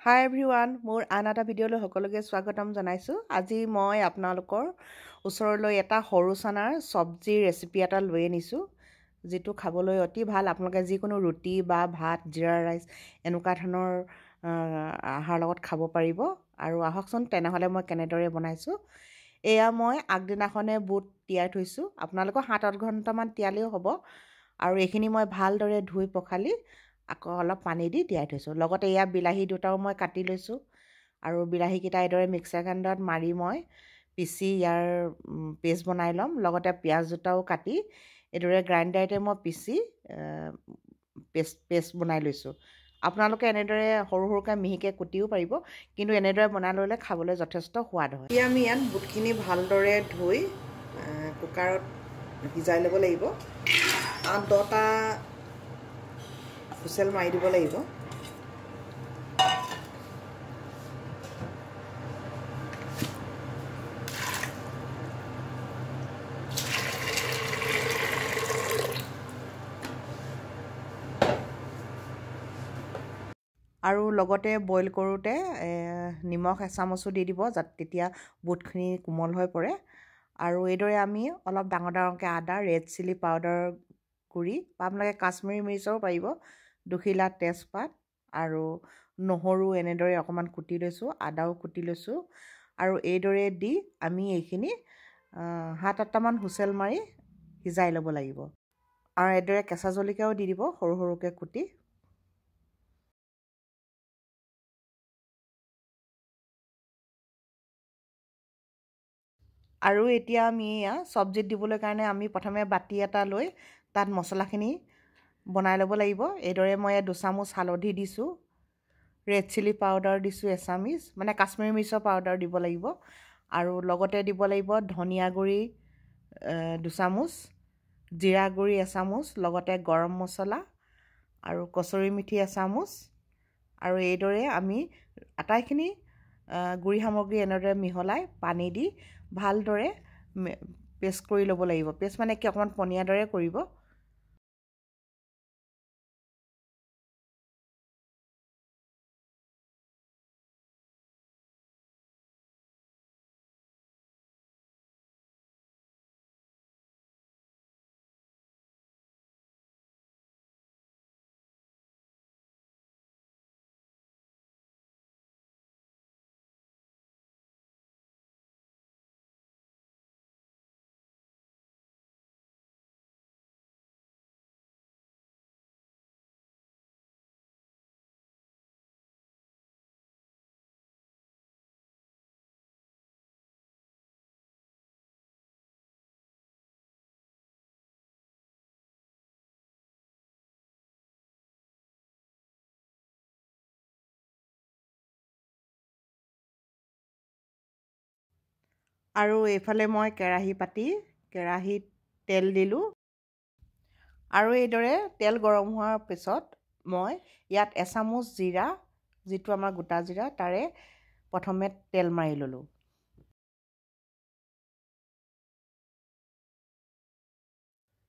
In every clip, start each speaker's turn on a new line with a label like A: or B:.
A: হাই everyone, মোৰ আন এটা ভিডিঅ'লৈ সকলোকে স্বাগতম জনাইছোঁ। আজি মই আপোনালোকৰ ওচৰলৈ এটা সৰু চানাৰ চব্জিৰ ৰেচিপি এটা লৈ আনিছোঁ, যিটো খাবলৈ অতি ভাল। আপোনালোকে যিকোনো ৰুটি বা ভাত, জিৰা ৰাইচ এনেকুৱা ধৰণৰ আহাৰ লগত খাব পাৰিব। আৰু আহকচোন তেনেহ'লে মই কেনেদৰে বনাইছোঁ। এয়া মই আগদিনাখনে বুট তিয়াই থৈছোঁ। আপোনালোকৰ 7-8 ঘণ্টামান তিয়ালেও হ'ব। আৰু এইখিনি মই ভালদৰে ধুই পখালি আকৌ অলপ পানী দি তিয়াই থৈছোঁ। লগতে এয়া বিলাহী দুটাও মই কাটি লৈছোঁ। আৰু বিলাহীকেইটা এইদৰে মিক্সাৰ গ্ৰাইণ্ডাৰত মাৰি মই পিচি ইয়াৰ পেষ্ট বনাই ল'ম। লগতে পিঁয়াজ দুটাও কাটি এইদৰে গ্ৰাইণ্ডাৰতে মই পিচি পেষ্ট বনাই লৈছোঁ। আপোনালোকে এনেদৰে সৰু সৰুকৈ মিহিকৈ কুটিও পাৰিব, কিন্তু এনেদৰে বনাই ল'লে খাবলৈ যথেষ্ট সোৱাদ হয়। এতিয়া আমি ইয়াত বুটখিনি ভালদৰে ধুই কুকাৰত সিজাই ল'ব লাগিব। 8-10টা হুইচেল মাৰি দিব লাগিব। আৰু লগতে বইল কৰোঁতে নিমখ এচামুচো দি দিব, যাতে তেতিয়া বুটখিনি কোমল হৈ পৰে। আৰু এইদৰে আমি অলপ ডাঙৰ ডাঙৰকৈ আদা, ৰেড চিলি পাউডাৰ গুড়ি বা আপোনালোকে কাশ্মীৰী মিৰ্চও পাৰিব, 2 খিলা তেজপাত আৰু নহৰু এনেদৰে অকণমান কুটি লৈছোঁ, আদাও কুটি লৈছোঁ। আৰু এইদৰে দি আমি এইখিনি 7-8টামান হুইচেল মাৰি সিজাই ল'ব লাগিব। আৰু এইদৰে কেঁচা জলকীয়াও দি দিব সৰু সৰুকৈ কুটি। আৰু এতিয়া আমি চব্জিত দিবলৈ কাৰণে আমি প্ৰথমে বাতি এটা লৈ তাত মছলাখিনি বনাই ল'ব লাগিব। এইদৰে মই 2 চামুচ হালধি দিছোঁ, ৰেড চিলি পাউডাৰ দিছোঁ এচামুচ, মানে কাশ্মীৰী মিৰ্চৰ পাউডাৰ দিব লাগিব। আৰু লগতে দিব লাগিব ধনিয়া গুড়ি 2 চামুচ, জিৰা গুড়ি এচামুচ, লগতে গৰম মছলা আৰু কচুৰি মেথি এচামুচ। আৰু এইদৰে আমি আটাইখিনি গুড়ি সামগ্ৰী এনেদৰে মিহলাই পানী দি ভালদৰে পেষ্ট কৰি ল'ব লাগিব। পেষ্ট মানে কি, অকণমান পনীয়া দৰে কৰিব। আৰু এইফালে মই কেৰাহীত তেল দিলোঁ। আৰু এইদৰে তেল গৰম হোৱাৰ পিছত মই ইয়াত এচামুচ জিৰা, যিটো আমাৰ গোটা জিৰা, তাৰে প্ৰথমে তেল মাৰি ল'লোঁ।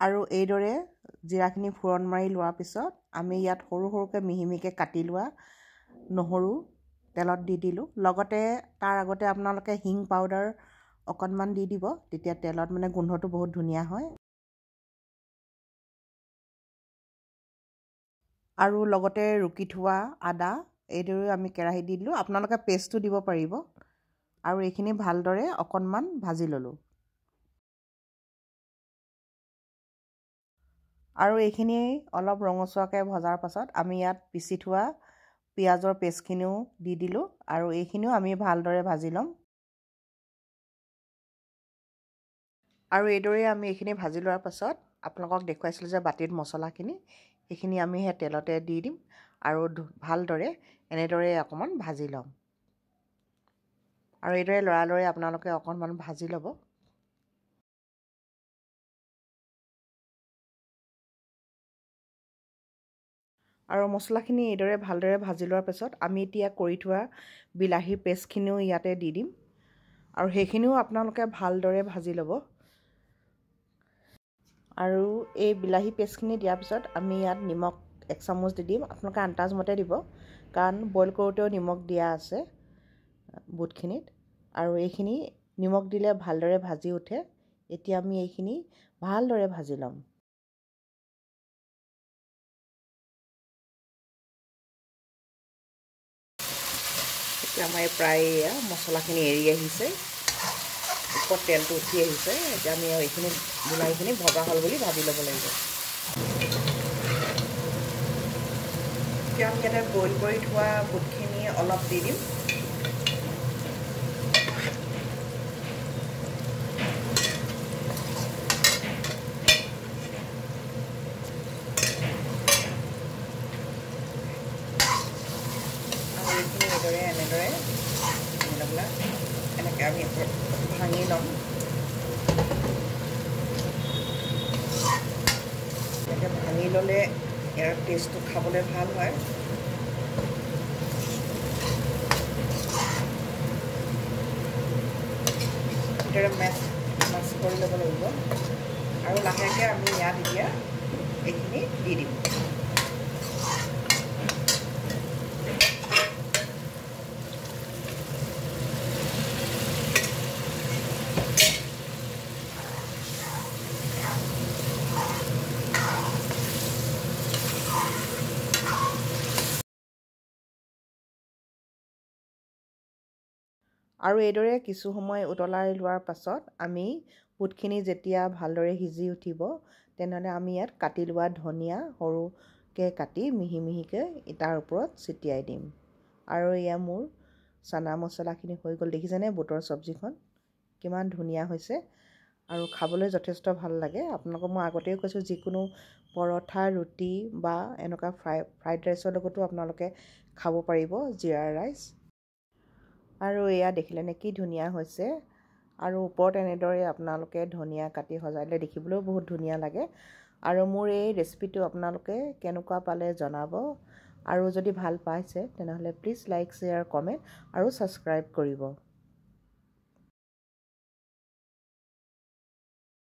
A: আৰু এইদৰে জিৰাখিনি ফোৰণ মাৰি লোৱাৰ পিছত আমি ইয়াত সৰু সৰুকৈ মিহি মিহিকৈ কাটি লোৱা নহৰু তেলত দি দিলোঁ। লগতে তাৰ আগতে আপোনালোকে হিং পাউডাৰ অকণমান দি দিব, তেতিয়া তেলত মানে গোন্ধটো বহুত ধুনীয়া হয়। আৰু লগতে ৰুকি থোৱা আদা এইদৰে আমি কেৰাহীত দি দিলোঁ। আপোনালোকে পেষ্টটো দিব পাৰিব। আৰু এইখিনি ভালদৰে অকণমান ভাজি ল'লোঁ। আৰু এইখিনি অলপ ৰঙচুৱাকৈ ভজাৰ পাছত আমি ইয়াত পিচি থোৱা পিঁয়াজৰ পেষ্টখিনিও দি দিলোঁ। আৰু এইখিনিও আমি ভালদৰে ভাজি ল'ম। আৰু এইদৰে আমি এইখিনি ভাজি লোৱাৰ পাছত আপোনালোকক দেখুৱাইছিলোঁ যে বাতিত মছলাখিনি, সেইখিনি আমি সেই তেলতে দি দিম আৰু ভালদৰে এনেদৰে অকণমান ভাজি ল'ম। আৰু এইদৰে লৰালৰি আপোনালোকে অকণমান ভাজি ল'ব। আৰু মছলাখিনি এইদৰে ভালদৰে ভাজি লোৱাৰ পাছত আমি এতিয়া কৰি থোৱা বিলাহীৰ পেষ্টখিনিও ইয়াতে দি দিম। আৰু সেইখিনিও আপোনালোকে ভালদৰে ভাজি ল'ব। আৰু এই বিলাহী পেষ্টখিনি দিয়াৰ পিছত আমি ইয়াত নিমখ 1 চামুচ দি দিম। আপোনালোকে আন্দাজ মতে দিব, কাৰণ বইল কৰোঁতেও নিমখ দিয়া আছে বুটখিনিত, আৰু এইখিনি নিমখ দিলে ভালদৰে ভাজি উঠে। এতিয়া আমি এইখিনি ভালদৰে ভাজি ল'ম। এতিয়া আমাৰ প্ৰায় মছলাখিনি এৰি আহিছে, ওপৰত তেলটো উঠি আহিছে। এতিয়া আমি এইখিনি বিলাহীখিনি ভজা হ'ল বুলি ভাজি ল'ব লাগিব। এতিয়া আমি ইয়াতে বইল কৰি থোৱা বুটখিনি অলপ দি দিম। আৰু এইখিনি এনেদৰে এনেকৈ আমি ভাঙি ল'ম। এনেকৈ ভাঙি ল'লে ইয়াৰ টেষ্টটো খাবলৈ ভাল হয়। এনেদৰে মেছ কৰি ল'ব লাগিব, আৰু লাহেকৈ আমি ইয়াত এতিয়া এইখিনি দি দিম। আৰু এইদৰে কিছু সময় উতলাই লোৱাৰ পাছত আমি বুটখিনি যেতিয়া ভালদৰে সিজি উঠিব, তেনেহ'লে আমি ইয়াত কাটি লোৱা ধনিয়া সৰুকৈ কাটি মিহি মিহিকৈ তাৰ ওপৰত ছটিয়াই দিম। আৰু এয়া মোৰ চানা মছলাখিনি হৈ গ'ল। দেখিছেনে বুটৰ চব্জিখন কিমান ধুনীয়া হৈছে, আৰু খাবলৈ যথেষ্ট ভাল লাগে। আপোনালোকক মই আগতেও কৈছোঁ, যিকোনো পৰঠা, ৰুটি বা এনেকুৱা ফ্ৰাইড ৰাইচৰ লগতো আপোনালোকে খাব পাৰিব জিৰা ৰাইচ। আৰু এয়া দেখিলেনে কি ধুনীয়া হৈছে। আৰু ওপৰত এনেদৰে আপোনালোকে ধনিয়া কাটি সজাই দিলে দেখিবলৈও বহুত ধুনীয়া লাগে। আৰু মোৰ এই ৰেচিপিটো আপোনালোকে কেনেকুৱা পালে জনাব, আৰু যদি ভাল পাইছে তেনেহ'লে প্লিজ লাইক, শ্বেয়াৰ, কমেণ্ট আৰু ছাবস্ক্ৰাইব কৰিব।